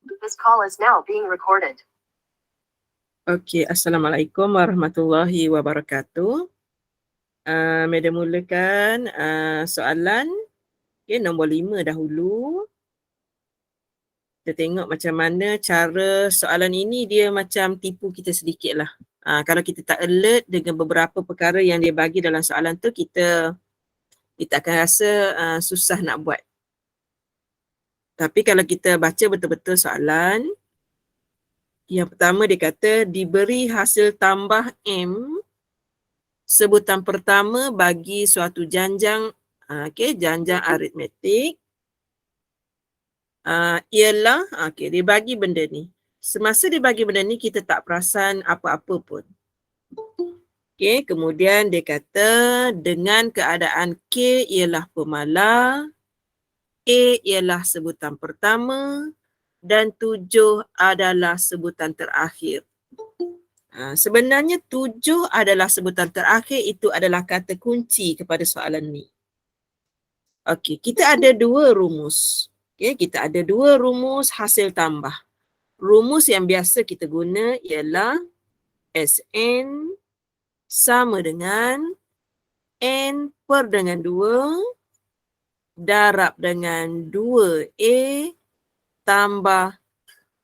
This call is now being recorded. Okey, Assalamualaikum warahmatullahi wabarakatuh. Madam mulakan soalan nombor 5 dahulu. Kita tengok macam mana cara soalan ini dia macam tipu kita sedikit lah. Kalau kita tak alert dengan beberapa perkara yang dia bagi dalam soalan tu, kita akan rasa susah nak buat. Tapi kalau kita baca betul-betul soalan, yang pertama dia kata diberi hasil tambah M, sebutan pertama bagi suatu janjang, janjang aritmetik, ialah, dia bagi benda ni. Semasa dia bagi benda ni, kita tak perasan apa-apa pun. Kemudian dia kata dengan keadaan K ialah pemalar, A ialah sebutan pertama dan 7 adalah sebutan terakhir. Sebenarnya 7 adalah sebutan terakhir, itu adalah kata kunci kepada soalan ni. Okey, kita ada dua rumus. Kita ada dua rumus hasil tambah. Rumus yang biasa kita guna ialah Sn sama dengan N per dengan 2 darab dengan 2A tambah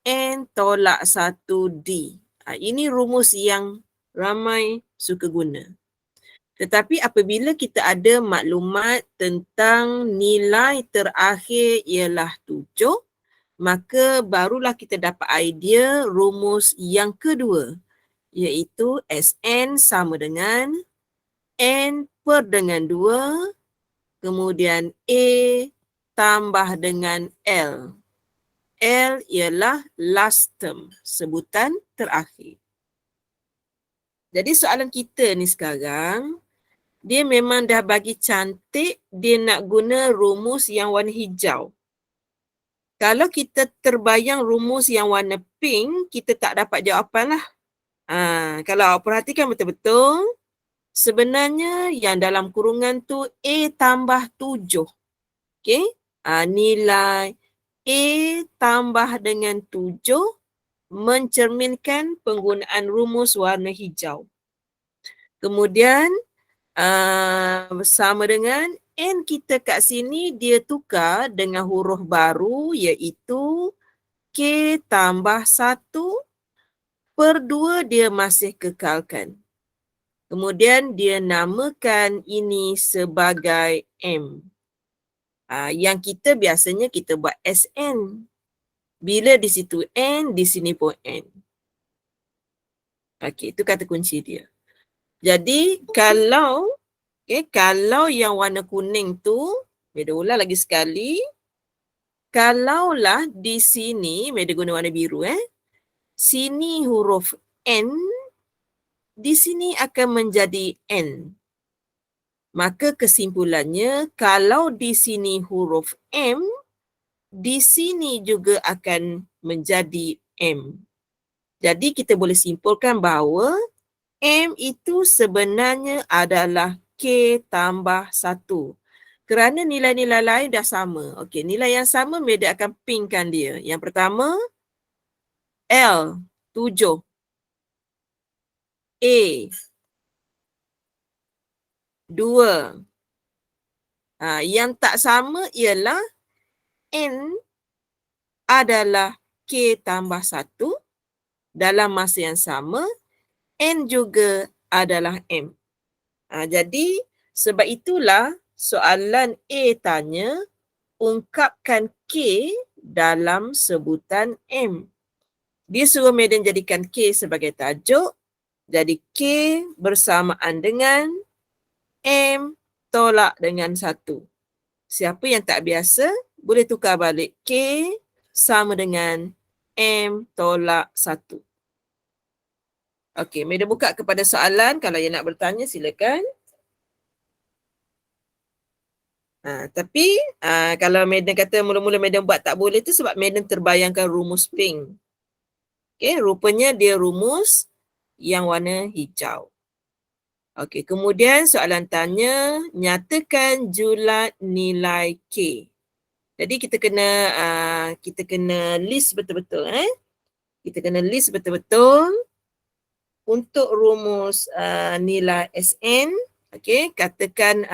N tolak 1D. Ini rumus yang ramai suka guna. Tetapi apabila kita ada maklumat tentang nilai terakhir ialah 7, maka barulah kita dapat idea rumus yang kedua, iaitu Sn sama dengan N per dengan 2, kemudian A tambah dengan L. L ialah last term, sebutan terakhir. Jadi soalan kita ni sekarang, dia memang dah bagi cantik, dia nak guna rumus yang warna hijau. Kalau kita terbayang rumus yang warna pink, kita tak dapat jawapan lah. Kalau awak perhatikan betul-betul, sebenarnya yang dalam kurungan tu A tambah 7. Nilai A tambah dengan 7 mencerminkan penggunaan rumus warna hijau. Kemudian sama dengan N kita kat sini dia tukar dengan huruf baru iaitu K tambah 1 per 2 dia masih kekalkan. Kemudian dia namakan ini sebagai M. Yang kita biasanya kita buat Sn. Bila di situ N, di sini pun N. Itu kata kunci dia. Jadi kalau yang warna kuning tu, Meda ulang lagi sekali. Kalaulah di sini, Meda guna warna biru sini huruf N, di sini akan menjadi N. Maka kesimpulannya, kalau di sini huruf M, di sini juga akan menjadi M. Jadi kita boleh simpulkan bahawa M itu sebenarnya adalah K tambah 1. Kerana nilai-nilai lain dah sama. Okey, nilai yang sama Meda akan pinkkan dia. Yang pertama, L, 7. A, 2. Yang tak sama ialah N adalah K tambah 1. Dalam masa yang sama, N juga adalah M. Jadi, sebab itulah soalan A tanya, ungkapkan K dalam sebutan M. Dia suruh Medan jadikan K sebagai tajuk. Jadi, K bersamaan dengan M tolak dengan 1. Siapa yang tak biasa, boleh tukar balik K sama dengan M tolak 1. Okey, Medan buka kepada soalan. Kalau yang nak bertanya, silakan. Tapi kalau Medan kata mula-mula Medan buat tak boleh tu sebab Medan terbayangkan rumus pink. Rupanya dia rumus yang warna hijau. Okey, kemudian soalan tanya, nyatakan julat nilai K. Jadi kita kena list betul-betul. Kita kena list betul-betul untuk rumus nilai SN. Okey, katakan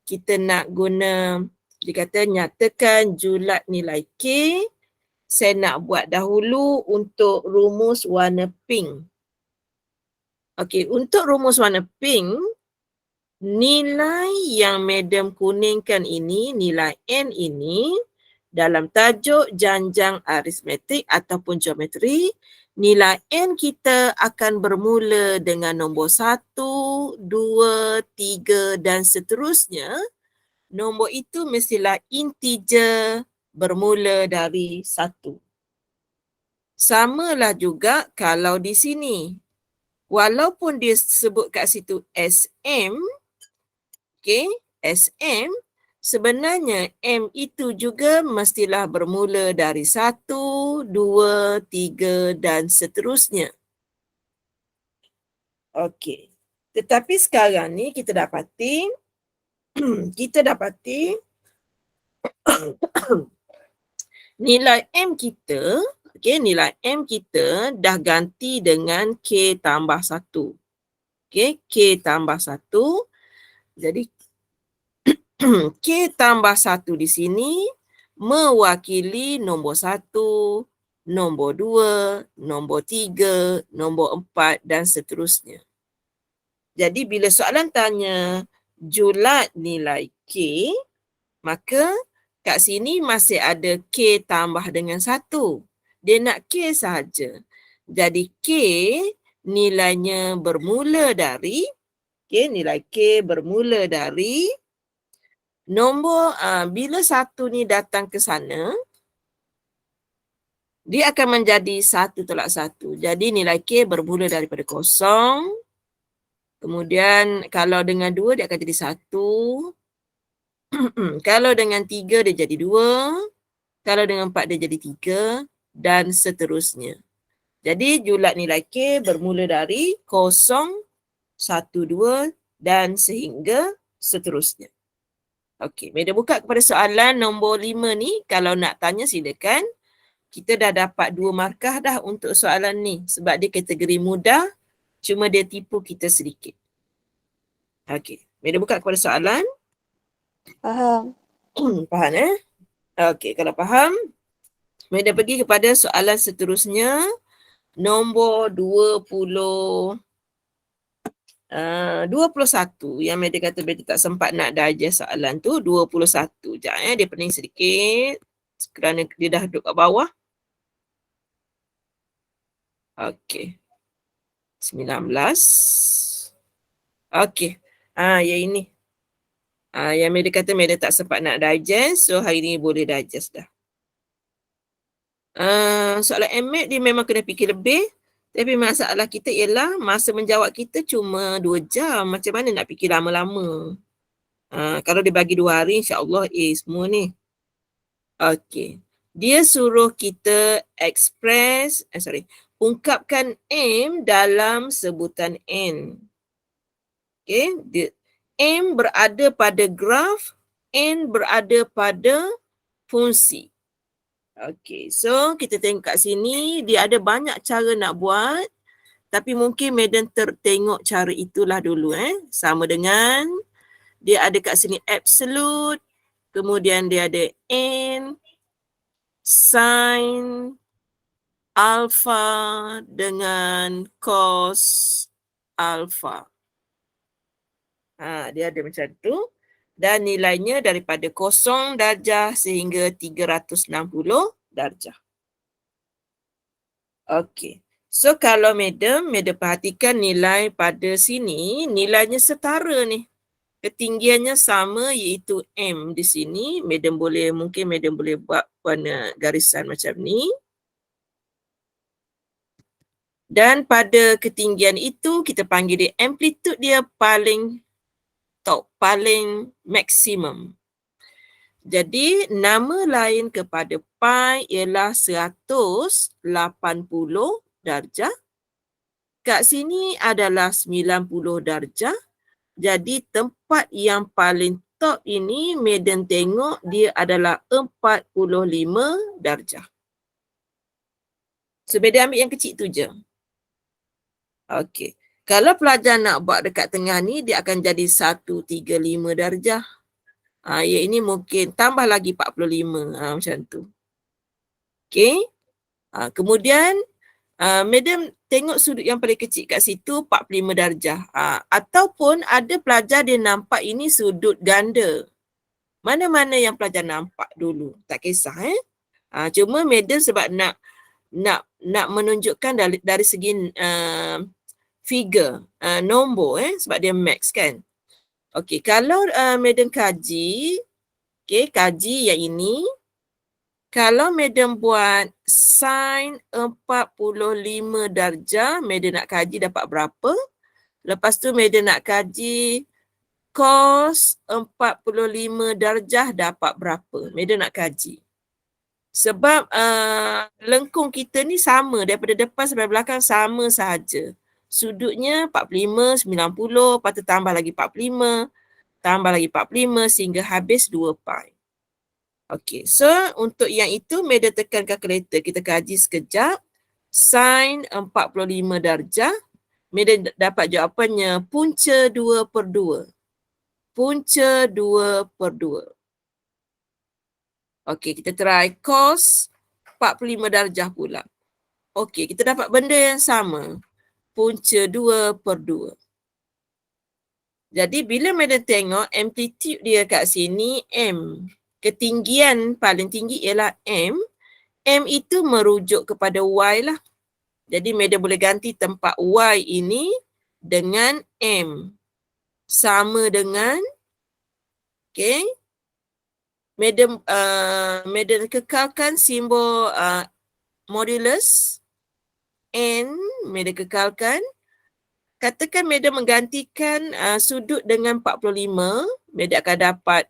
kita nak guna, dia kata nyatakan julat nilai K. Saya nak buat dahulu untuk rumus warna pink. Okey, untuk rumus warna pink, nilai yang medium kuningkan ini, nilai N ini, dalam tajuk janjang aritmetik ataupun geometri, nilai N kita akan bermula dengan nombor 1, 2, 3 dan seterusnya. Nombor itu mestilah integer bermula dari 1. Samalah juga kalau di sini. Walaupun dia sebut kat situ SM, okay, SM, sebenarnya M itu juga mestilah bermula dari 1, 2, 3 dan seterusnya. Okey. Tetapi sekarang ni kita dapati nilai M kita, okey, nilai M kita dah ganti dengan K tambah 1. Okey, K tambah 1. Jadi K tambah 1 di sini mewakili nombor 1, nombor 2, nombor 3, nombor 4 dan seterusnya. Jadi bila soalan tanya julat nilai K, maka kat sini masih ada K tambah dengan 1. Dia nak K sahaja. Jadi K nilainya bermula dari, nilai K bermula dari nombor, bila 1 ni datang ke sana, dia akan menjadi 1 tolak 1. Jadi nilai K bermula daripada 0. Kemudian kalau dengan 2 dia akan jadi 1. Kalau dengan 3 dia jadi 2. Kalau dengan 4 dia jadi 3 dan seterusnya. Jadi julat nilai K bermula dari 0, 1, 2 dan sehingga seterusnya. Okey, media buka kepada soalan nombor 5 ni. Kalau nak tanya silakan. Kita dah dapat 2 markah dah untuk soalan ni. Sebab dia kategori mudah. Cuma dia tipu kita sedikit. Okey, media buka kepada soalan. Faham. Faham Okey, kalau faham, media pergi kepada soalan seterusnya. Nombor 21. Yang media kata media tak sempat nak digest soalan tu. 21. Sekejap dia pening sedikit. Kerana dia dah duduk kat bawah. Okey. 19. Okey. Yang ini. Yang media kata media tak sempat nak digest. So hari ni boleh digest dah. Soalan MMAT dia memang kena fikir lebih. Tapi masalah kita ialah masa menjawab kita cuma 2 jam. Macam mana nak fikir lama-lama? Kalau dia bagi 2 hari, insyaAllah semua ni. Okey. Dia suruh kita ungkapkan M dalam sebutan N. Okey. M berada pada graf, N berada pada fungsi. Okey, so kita tengok kat sini, dia ada banyak cara nak buat. Tapi mungkin Madam tertengok cara itulah dulu. Sama dengan, dia ada kat sini absolute, kemudian dia ada N, sin, alpha dengan cos alpha. Dia ada macam tu. Dan nilainya daripada 0 darjah sehingga 360 darjah. Okey. So kalau Madam perhatikan nilai pada sini, nilainya setara ni. Ketinggiannya sama iaitu M di sini. Mungkin Madam boleh buat warna garisan macam ni. Dan pada ketinggian itu kita panggil dia amplitude dia paling top, paling maksimum. Jadi nama lain kepada pi ialah 180 darjah. Kat sini adalah 90 darjah. Jadi tempat yang paling laptop ini Madam tengok dia adalah 45 darjah. So, Madam ambil yang kecil tu je. Okey. Kalau pelajar nak buat dekat tengah ni, dia akan jadi 135 darjah. Yang ini mungkin tambah lagi 45. Macam tu. Okey. Kemudian, Madam tengok sudut yang paling kecil kat situ 45 darjah. Ataupun ada pelajar dia nampak ini sudut ganda. Mana-mana yang pelajar nampak dulu. Tak kisah. Cuma Madam sebab nak menunjukkan dari segi figure, nombor sebab dia max kan. Okey, kalau Madam kaji, kaji yang ini, kalau Madam buat sin 45 darjah, Madam nak kaji dapat berapa? Lepas tu Madam nak kaji cos 45 darjah dapat berapa? Madam nak kaji. Sebab lengkung kita ni sama, daripada depan sampai belakang sama sahaja. Sudutnya 45, 90, lepas tu tambah lagi 45, tambah lagi 45 sehingga habis 2 pi. Okey, so untuk yang itu Madam tekan kalkulator, kita kaji sekejap. Sin 45 darjah, Madam dapat jawapannya punca 2/2. Punca 2/2. Okey, kita try cos 45 darjah pula. Okey, kita dapat benda yang sama. Punca 2/2. Jadi bila Madam tengok amplitude dia kat sini M. Ketinggian paling tinggi ialah M. M itu merujuk kepada Y lah. Jadi Madam boleh ganti tempat Y ini dengan M. Sama dengan, Madam kekalkan simbol modulus N, Madam kekalkan. Katakan Madam menggantikan sudut dengan 45, Madam akan dapat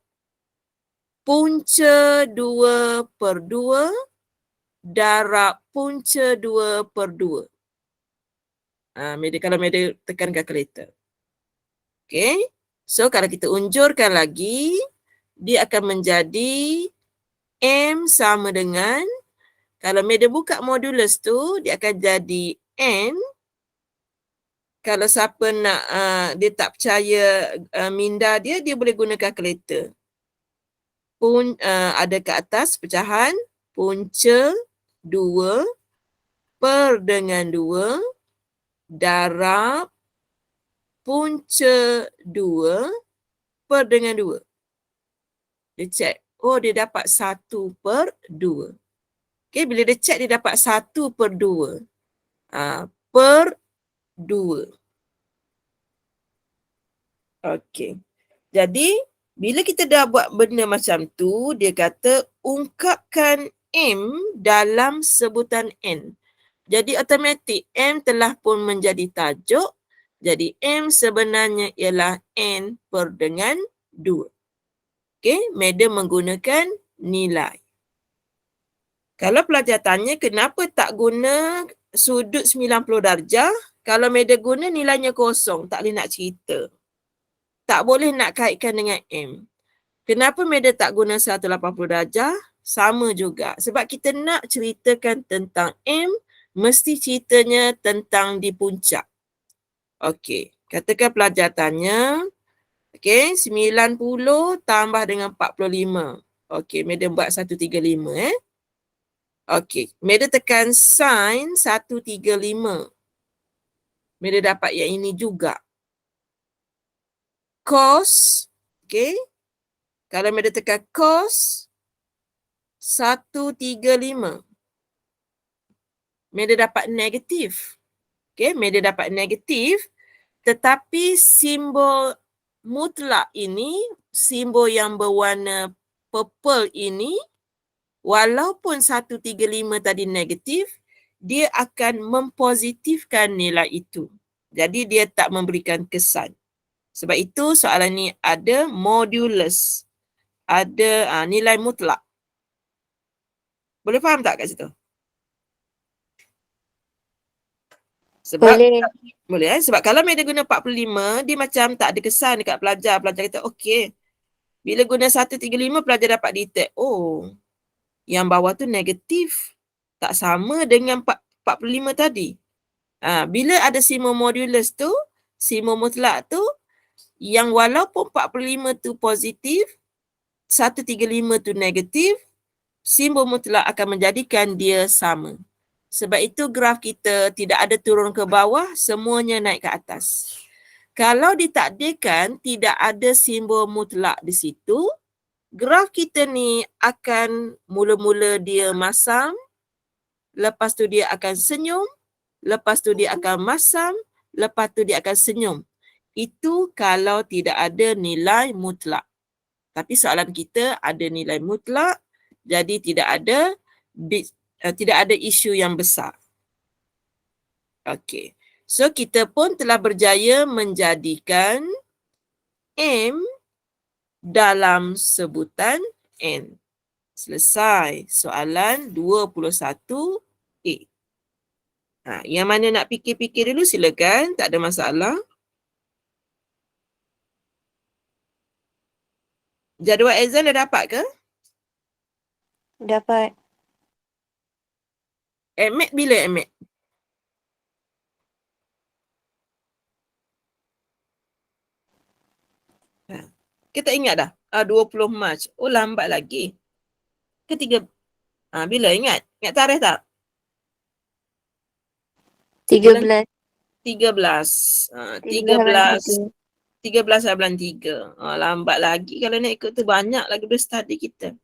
punca 2/2 darab punca 2/2. Kalau Madam tekan kalkulator. Okey. So kalau kita unjurkan lagi, dia akan menjadi M sama dengan, kalau Madam buka modulus tu, dia akan jadi N. Kalau siapa nak, dia tak percaya minda dia boleh guna kalkulator. Ada kat atas pecahan, punca 2 per dengan 2 darab punca 2 per dengan 2. Dia check. Oh, dia dapat 1/2. Okey, bila dia check dia dapat 1/2. Per 2. Okey. Jadi, bila kita dah buat benda macam tu, dia kata ungkapkan M dalam sebutan N. Jadi automatik M telah pun menjadi tajuk. Jadi M sebenarnya ialah N per dengan 2. Okey, Madam menggunakan nilai. Kalau pelajar tanya kenapa tak guna sudut 90 darjah, kalau Madam guna nilainya kosong, tak boleh nak cerita. Tak boleh nak kaitkan dengan M. Kenapa Madam tak guna 180 darjah? Sama juga. Sebab kita nak ceritakan tentang M, mesti ceritanya tentang di puncak. Okey, katakan pelajar tanya, 90 tambah dengan 45. Okey, Madam buat 135 Okey, Madam tekan sin 135. Madam dapat yang ini juga. Cos, kalau Madam tekan cos 135. Madam dapat negatif. Madam dapat negatif, tetapi simbol mutlak ini, simbol yang berwarna purple ini, walaupun 135 tadi negatif, dia akan mempositifkan nilai itu. Jadi dia tak memberikan kesan. Sebab itu soalan ni ada modulus. Ada nilai mutlak. Boleh faham tak kat situ? Sebab boleh sebab kalau Madam guna 45, dia macam tak ada kesan dekat pelajar. Pelajar kata okey. Bila guna 135, pelajar dapat detect, oh, yang bawah tu negatif. Tak sama dengan 45 tadi. Bila ada simo modulus tu, simo mutlak tu, yang walaupun 45 tu positif, 135 tu negatif, simbol mutlak akan menjadikan dia sama. Sebab itu graf kita tidak ada turun ke bawah, semuanya naik ke atas. Kalau ditakdirkan tidak ada simbol mutlak di situ, graf kita ni akan mula-mula dia masam, lepas tu dia akan senyum, lepas tu dia akan masam, lepas tu dia akan senyum. Itu kalau tidak ada nilai mutlak. Tapi soalan kita ada nilai mutlak, jadi tidak ada isu yang besar. Okey. So kita pun telah berjaya menjadikan M dalam sebutan N. Selesai soalan 21A. Yang mana nak fikir-fikir dulu silakan, tak ada masalah. Jadual exam dah dapat ke? Dapat. Admit bila admit? Kita ingat dah? 20 Mac. Oh, lambat lagi. Ketiga. Bila ingat? Ingat tarikh tak? 13. 13. 13. 13 bulan 3. Lambat lagi kalau nak ikut tu, banyak lagi berstudy kita.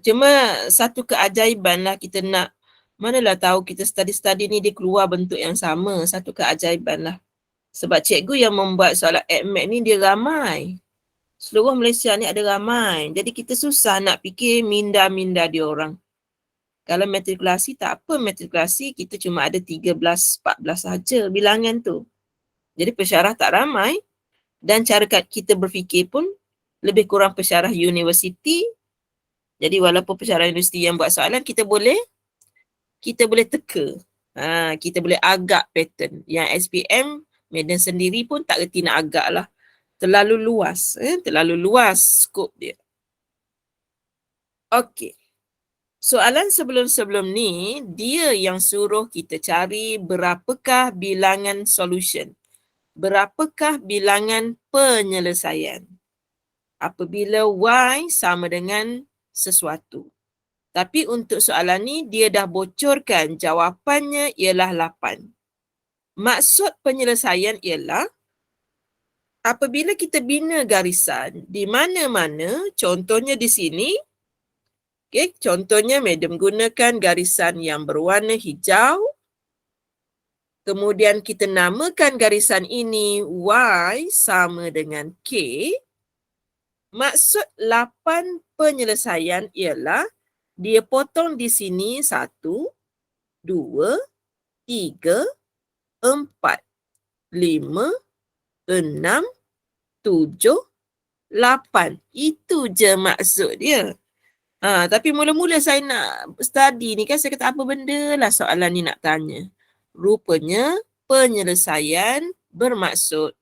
Cuma satu keajaiban lah kita nak. Manalah tahu kita study ni dia keluar bentuk yang sama. Satu keajaiban lah. Sebab cikgu yang membuat soalan ADMAT ni dia ramai. Seluruh Malaysia ni ada ramai. Jadi kita susah nak fikir minda-minda dia orang. Kalau matrikulasi tak apa, matrikulasi kita cuma ada 13, 14 saja bilangan tu. Jadi pensyarah tak ramai dan cara kita berfikir pun lebih kurang pensyarah universiti. Jadi walaupun pensyarah universiti yang buat soalan, kita boleh teka. Kita boleh agak pattern. Yang SPM, Medan sendiri pun tak reti nak agak lah. Terlalu luas skop dia. Okey. Soalan sebelum-sebelum ni, dia yang suruh kita cari berapakah bilangan solution. Berapakah bilangan penyelesaian. Apabila Y sama dengan sesuatu. Tapi untuk soalan ni, dia dah bocorkan jawapannya ialah 8. Maksud penyelesaian ialah apabila kita bina garisan di mana-mana, contohnya di sini, contohnya madam gunakan garisan yang berwarna hijau, kemudian kita namakan garisan ini Y sama dengan K, maksud 8 penyelesaian ialah dia potong di sini 1, 2, 3, 4, 5, 6, 7, 8. Itu je maksud dia. Tapi mula-mula saya nak study ni kan, saya kata apa benda lah soalan ni nak tanya. Rupanya penyelesaian bermaksud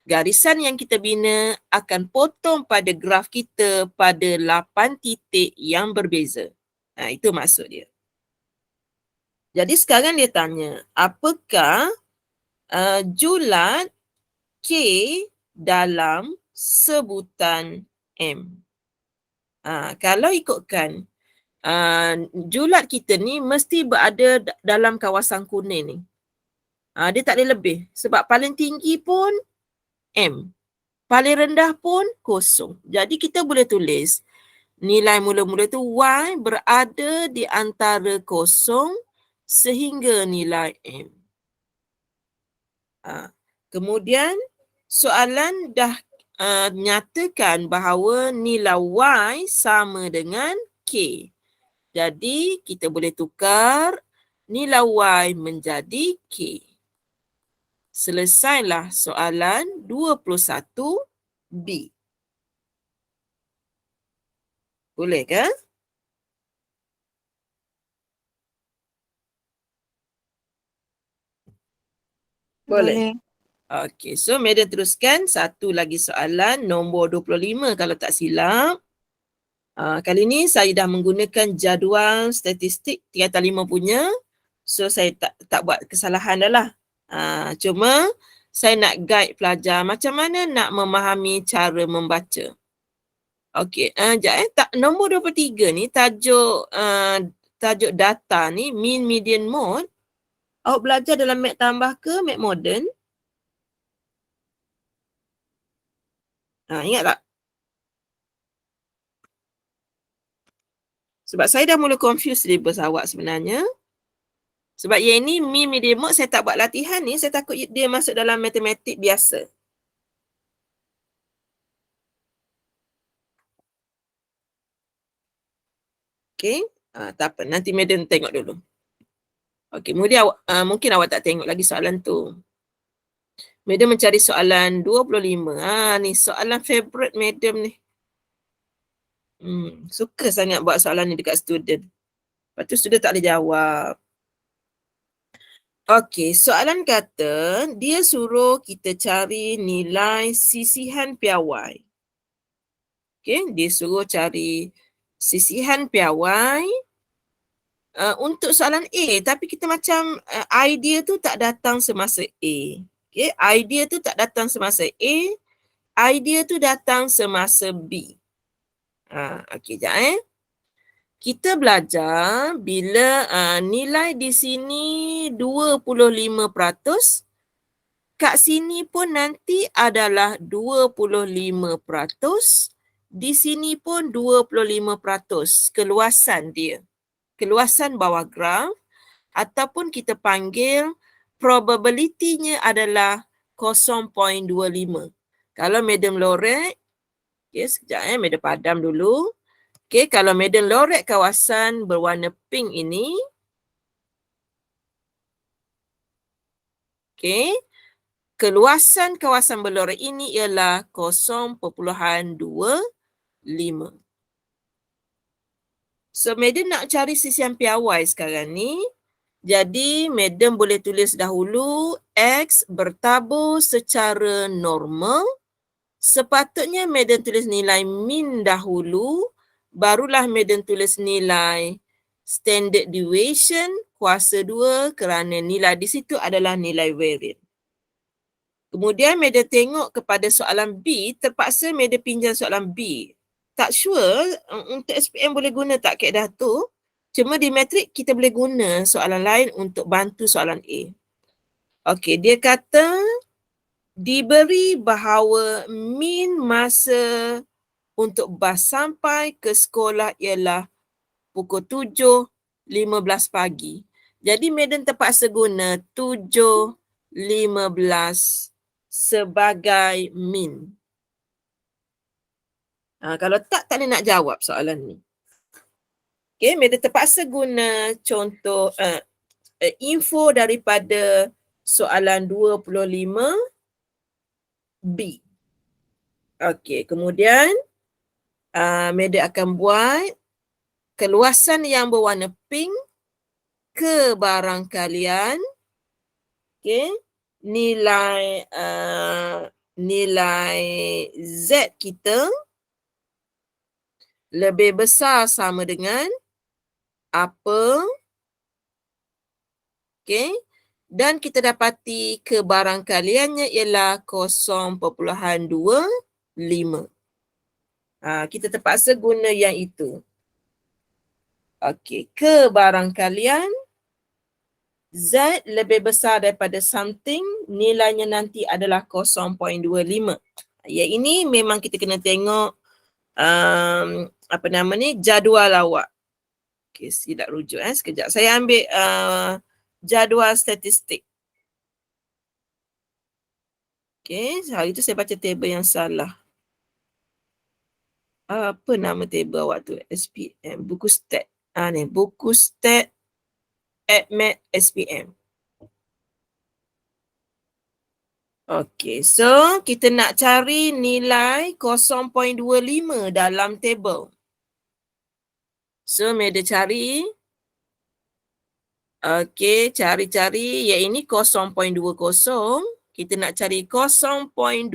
garisan yang kita bina akan potong pada graf kita pada 8 titik yang berbeza. Itu maksud dia. Jadi sekarang dia tanya, apakah julat K dalam sebutan M? Kalau ikutkan julat kita ni mesti berada dalam kawasan kuning ni. Dia tak boleh lebih. Sebab paling tinggi pun M. Paling rendah pun kosong. Jadi kita boleh tulis nilai mula-mula tu Y berada di antara kosong sehingga nilai M. Kemudian soalan dah nyatakan bahawa nilai Y sama dengan K. Jadi kita boleh tukar nilai Y menjadi K. Selesailah soalan 21B. Boleh ke? Boleh. Okey, so Madam teruskan satu lagi soalan nombor 25 kalau tak silap. Kali ni saya dah menggunakan jadual statistik 3/5 punya. So saya tak buat kesalahan dah lah. Cuma saya nak guide pelajar macam mana nak memahami cara membaca. Okey, nombor 23 ni tajuk data ni mean median mode. Awak belajar dalam Mat Tambah ke Mat Moden? Ingat tak? Sebab saya dah mula confuse syllabus awak sebenarnya. Sebab yang ni mean median mode saya tak buat latihan ni, saya takut dia masuk dalam matematik biasa. Okey, tak apa, nanti Madam tengok dulu. Okey, kemudian mungkin awak tak tengok lagi soalan tu. Madam mencari soalan 25. Ni soalan favorite Madam ni. Suka sangat buat soalan ni dekat student. Lepas tu student tak boleh jawab. Okey, soalan kata dia suruh kita cari nilai sisihan piawai. Okey, dia suruh cari sisihan piawai untuk soalan A, tapi kita macam idea tu tak datang semasa A. Okey, idea tu tak datang semasa A, idea tu datang semasa B. Okey, sekejap Kita belajar bila nilai di sini 25%, kat sini pun nanti adalah 25%, di sini pun 25%, keluasan dia. Keluasan bawah graf ataupun kita panggil probability-nya adalah 0.25. Kalau Madam lorek, sekejap Madam padam dulu. Okey, kalau Madam lorek kawasan berwarna pink ini, okey, keluasan kawasan berlorek ini ialah 0.25. So, Madam nak cari sisihan piawai sekarang ni. Jadi, Madam boleh tulis dahulu X bertabur secara normal. Sepatutnya Madam tulis nilai mean dahulu. Barulah Madam tulis nilai standard deviation kuasa 2 kerana nilai di situ adalah nilai variance. Kemudian Madam tengok kepada soalan B, terpaksa Madam pinjam soalan B. Tak sure untuk SPM boleh guna tak kaedah tu. Cuma di matrik kita boleh guna soalan lain untuk bantu soalan A. Okey, dia kata diberi bahawa mean masa untuk bas sampai ke sekolah ialah pukul 7.15 pagi. Jadi Madam terpaksa guna 7.15 sebagai mean. Kalau tak boleh nak jawab soalan ni. Okay, Madam terpaksa guna contoh info daripada soalan 25B. Okey, kemudian Madam akan buat keluasan yang berwarna pink ke barang kalian. Okey, nilai Z kita lebih besar sama dengan apa? Okey, dan kita dapati ke barang kaliannya ialah 0.25. Kita terpaksa guna yang itu. Okey, ke barang kalian Z lebih besar daripada something, nilainya nanti adalah 0.25. Yang ini memang kita kena tengok jadual awak. Okey, silap rujuk sekejap. Saya ambil jadual statistik. Okey, hari tu saya baca table yang salah. Apa nama table awak tu? SPM, buku stat. Ni, buku stat AdMed SPM. Okey, so kita nak cari nilai 0.25 dalam table. So, Madam cari. Okey, cari-cari. Yang ini 0.20. Kita nak cari 0.25.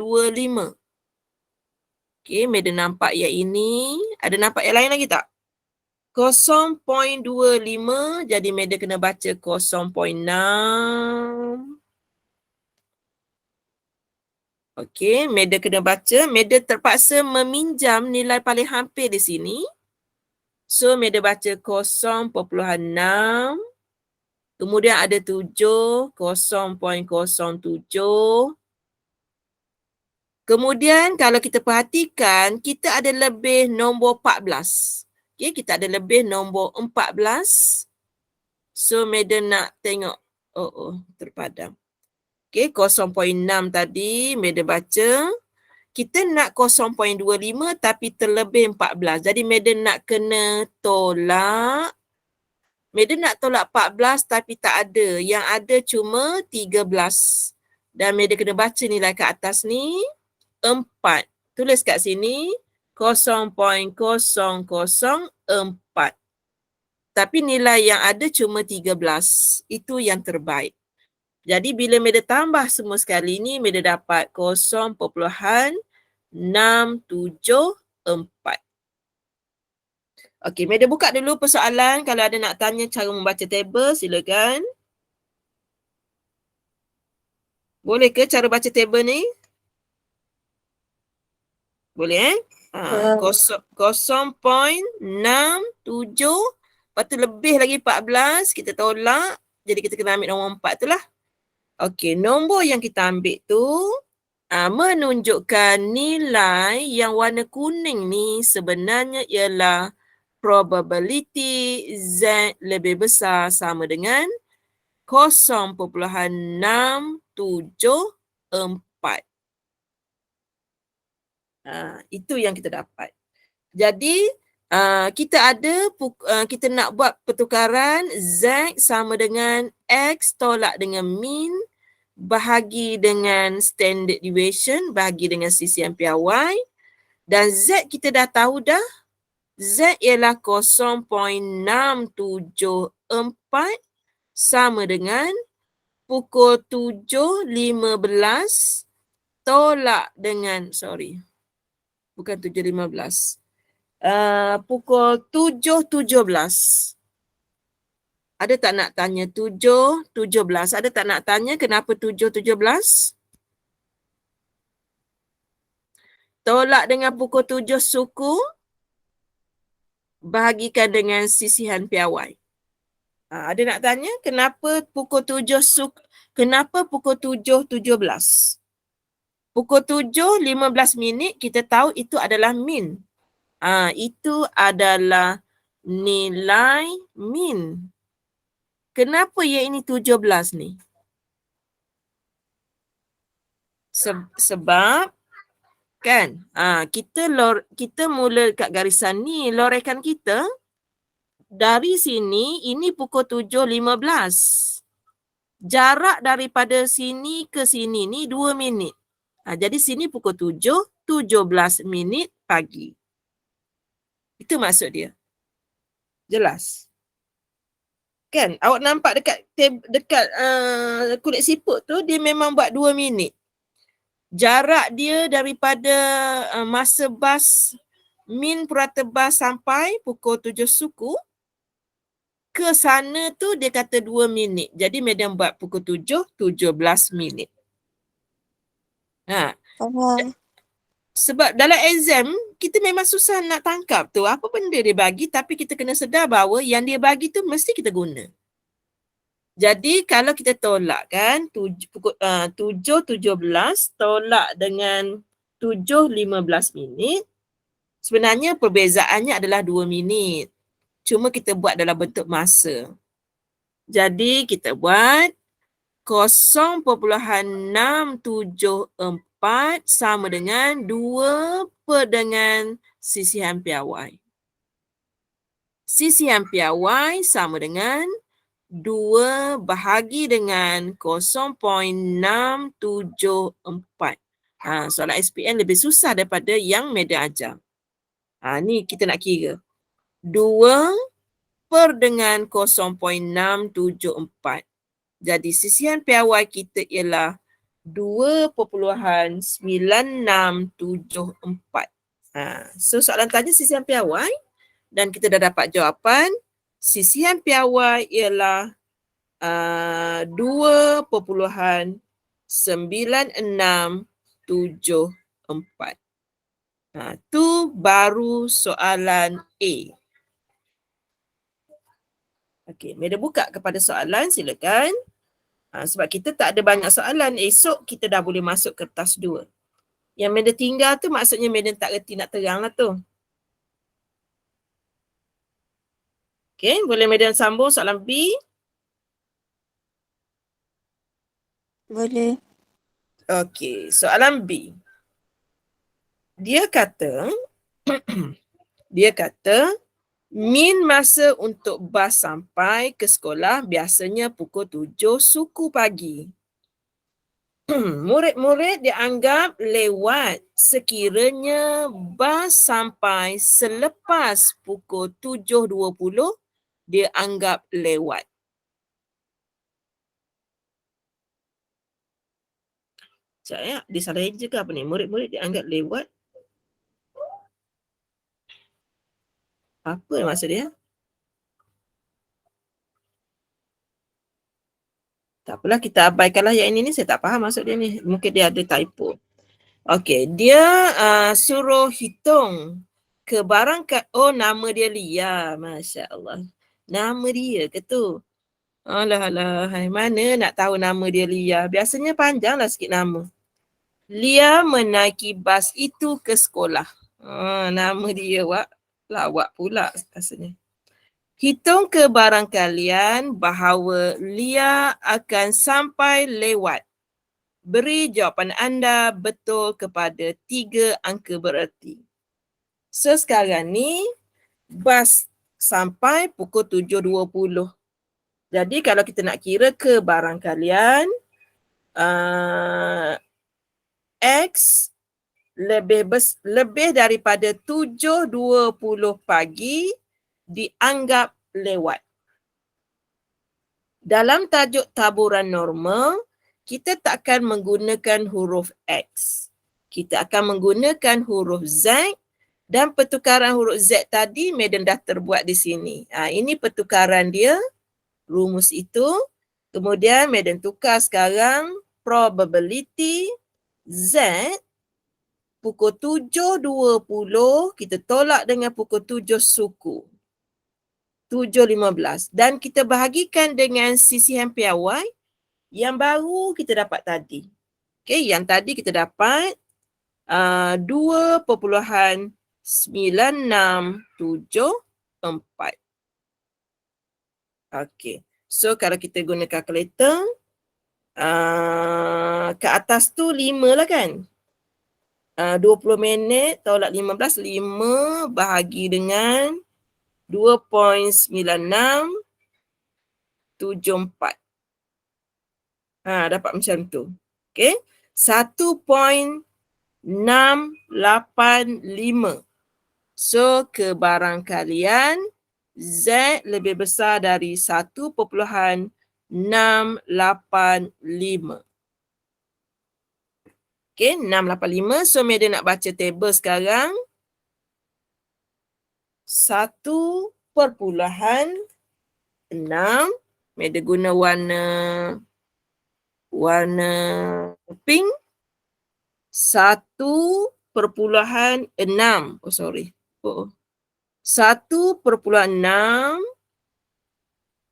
Okey, Madam nampak yang ini. Ada nampak yang lain lagi tak? 0.25, jadi Madam kena baca 0.6. Okey, Madam kena baca. Madam terpaksa meminjam nilai paling hampir di sini. So, Madam baca 0.6. Kemudian ada 7, 0.07. Kemudian kalau kita perhatikan, kita ada lebih nombor 14. Okay, kita ada lebih nombor 14. So, Madam nak tengok. Terpadam. Okay, 0.6 tadi, Madam baca. Kita nak 0.25 tapi terlebih 14. Jadi, Madam nak kena tolak. Madam nak tolak 14 tapi tak ada. Yang ada cuma 13. Dan Madam kena baca nilai kat atas ni. 4. Tulis kat sini 0.004. Tapi nilai yang ada cuma 13. Itu yang terbaik. Jadi bila Madam tambah semua sekali ni, Madam dapat 0.674. Okey, Madam buka dulu persoalan. Kalau ada nak tanya cara membaca table, silakan. Boleh ke cara baca table ni? Boleh Faham. 0.67. Lepas tu lebih lagi 14. Kita tolak. Jadi kita kena ambil nombor 4 tu lah. Okey, nombor yang kita ambil tu menunjukkan nilai yang warna kuning ni sebenarnya ialah probability Z lebih besar sama dengan 0.674. Itu yang kita dapat. Jadi kita ada kita nak buat pertukaran Z sama dengan X tolak dengan mean bahagi dengan standard deviation bahagi dengan CCM PRY, dan Z kita dah tahu dah. Z ialah 0.674 sama dengan pukul 7.15 tolak dengan bukan 7.15. Pukul 7.17. Ada tak nak tanya 7.17? Ada tak nak tanya kenapa 7.17? Tolak dengan pukul 7 suku bahagikan dengan sisihan PRY. Ada nak tanya kenapa pukul 7 suku? Kenapa pukul 7.17? Pukul 7.15 minit kita tahu itu adalah min. Itu adalah nilai min. Kenapa yang ini 17 ni? Sebab kan kita mula kat garisan ni, lorekan kita dari sini ini pukul 7.15. Jarak daripada sini ke sini ni 2 minit. Jadi sini pukul 7.17 minit pagi. Itu maksud dia. Jelas? Kan? Awak nampak dekat kulit siput tu dia memang buat 2 minit. Jarak dia daripada masa bas min purata bas sampai pukul 7 suku ke sana tu dia kata 2 minit. Jadi Madam buat pukul 7.17 minit. Faham. Sebab dalam exam kita memang susah nak tangkap tu apa benda dia bagi, tapi kita kena sedar bahawa yang dia bagi tu mesti kita guna. Jadi kalau kita tolak kan pukul 7.17 tolak dengan 7.15 minit, sebenarnya perbezaannya adalah 2 minit. Cuma kita buat dalam bentuk masa. Jadi kita buat 0.674 sama dengan 2 per dengan sisihan PRY. Sisihan PRY sama dengan 2 bahagi dengan 0.674. Soalan SPM lebih susah daripada yang Madam ajar. Ni kita nak kira. 2 per dengan 0.674. Jadi sisihan PRY kita ialah 2.9674. So soalan tanya sisihan piawai dan kita dah dapat jawapan. Sisihan piawai ialah 2.9674. Tu baru soalan A. Okey, Meda buka kepada soalan, silakan. Sebab kita tak ada banyak soalan, esok kita dah boleh masuk kertas 2. Yang Meda tinggal tu maksudnya Meda tak reti nak terang lah tu. Okey, boleh Meda sambung soalan B? Boleh. Okey, soalan B. Dia kata, min masa untuk bas sampai ke sekolah biasanya pukul 7 suku pagi. Murid-murid dianggap lewat sekiranya bas sampai selepas pukul 7.20 dia anggap lewat. Sekejap ya, dia salah eja ke apa ni? Murid-murid dianggap lewat. Apa maksud dia? Tak apalah, kita abaikanlah yang ini ni. Saya tak faham maksud dia ni. Mungkin dia ada typo. Okey, dia suruh hitung ke barang oh, nama dia Lia. Masya Allah. Nama dia ke tu? Alah, mana nak tahu nama dia Lia. Biasanya panjanglah sikit nama. Lia menaiki bas itu ke sekolah. Nama dia lawak pula rasanya. Hitung ke barang kalian bahawa Lia akan sampai lewat. Beri jawapan anda betul kepada 3 angka bererti. So sekarang ni bas sampai pukul 7.20. Jadi kalau kita nak kira ke barang kalian, X lebih daripada 7.20 pagi dianggap lewat. Dalam tajuk taburan normal, kita takkan menggunakan huruf X. Kita akan menggunakan huruf Z dan pertukaran huruf Z tadi Madam dah terbuat di sini. Ini pertukaran dia, rumus itu. Kemudian Madam tukar sekarang probability Z pukul 7.20 kita tolak dengan pukul 7 suku. 7.15 dan kita bahagikan dengan sisihan piawai yang baru kita dapat tadi. Okey, yang tadi kita dapat 2.9674. Okey. So kalau kita guna kalkulator ke atas tu 5 lah kan. 20 minit tolak 15, 5 bahagi dengan 2.9674. Dapat macam tu. Okey. 1.685. So ke barang kalian Z lebih besar dari 1.685. Okey, 685. So Madam nak baca table sekarang. 1.6. Madam guna warna pink. 1.6. 1.6.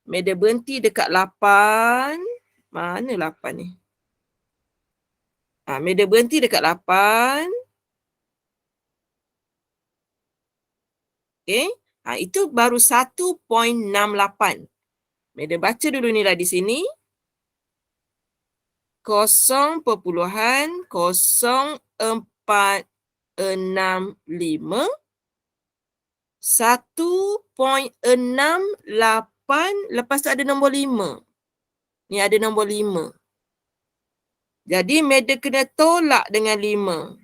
Madam berhenti dekat 8. Mana 8 ni? Madam berhenti dekat 8. Okay. Itu baru 1.68. Madam baca dulu nilai di sini. 0.0465. 1.68. Lepas tu ada nombor 5. Ni ada nombor 5. Jadi Madam kena tolak dengan 5.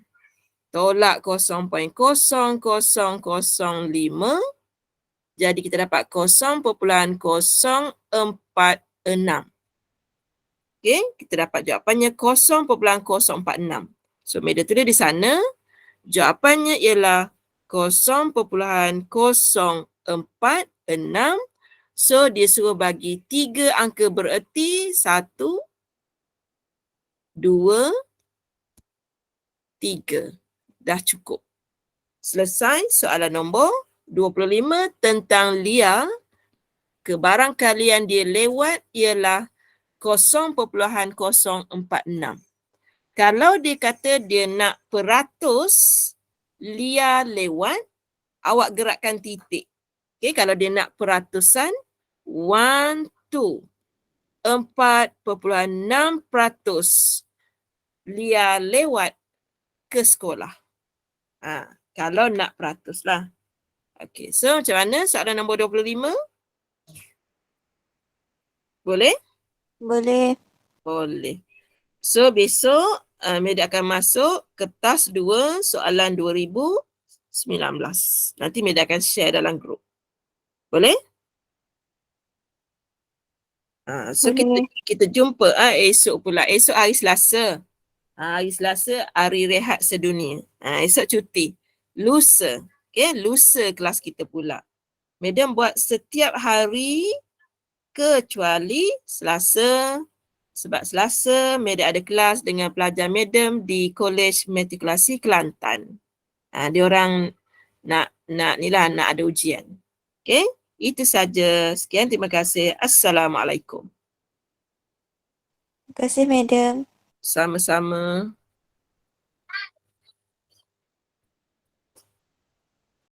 Tolak 0.00005. Jadi kita dapat 0.046. Okey, kita dapat jawapannya 0.046. So, Madam tulis di sana, jawapannya ialah 0.046. So, dia suruh bagi 3 angka bererti 1, 2, 3. Dah cukup. Selesai soalan nombor 25 tentang Lia. Kebarangkalian dia lewat ialah 0.046. Kalau dia kata dia nak peratus Lia lewat, awak gerakkan titik. Okay, kalau dia nak peratusan, 1, 2, 4.6% Lia lewat ke sekolah. Kalau nak peratus lah. Okay, so macam mana soalan nombor 25? Boleh? Boleh. Boleh. So, besok Meda akan masuk kertas 2 soalan 2019. Nanti Meda akan share dalam grup. Boleh? So, Boleh. kita jumpa esok pula. Esok hari Selasa. Hari Selasa, hari rehat sedunia. Esok cuti. Lusa. Okay, lusa kelas kita pula. Madam buat setiap hari kecuali Selasa. Sebab Selasa, Madam ada kelas dengan pelajar Madam di Kolej Matrikulasi Kelantan. Diorang nak ada ujian. Okay, itu saja. Sekian, terima kasih. Assalamualaikum. Terima kasih, Madam. Sama-sama.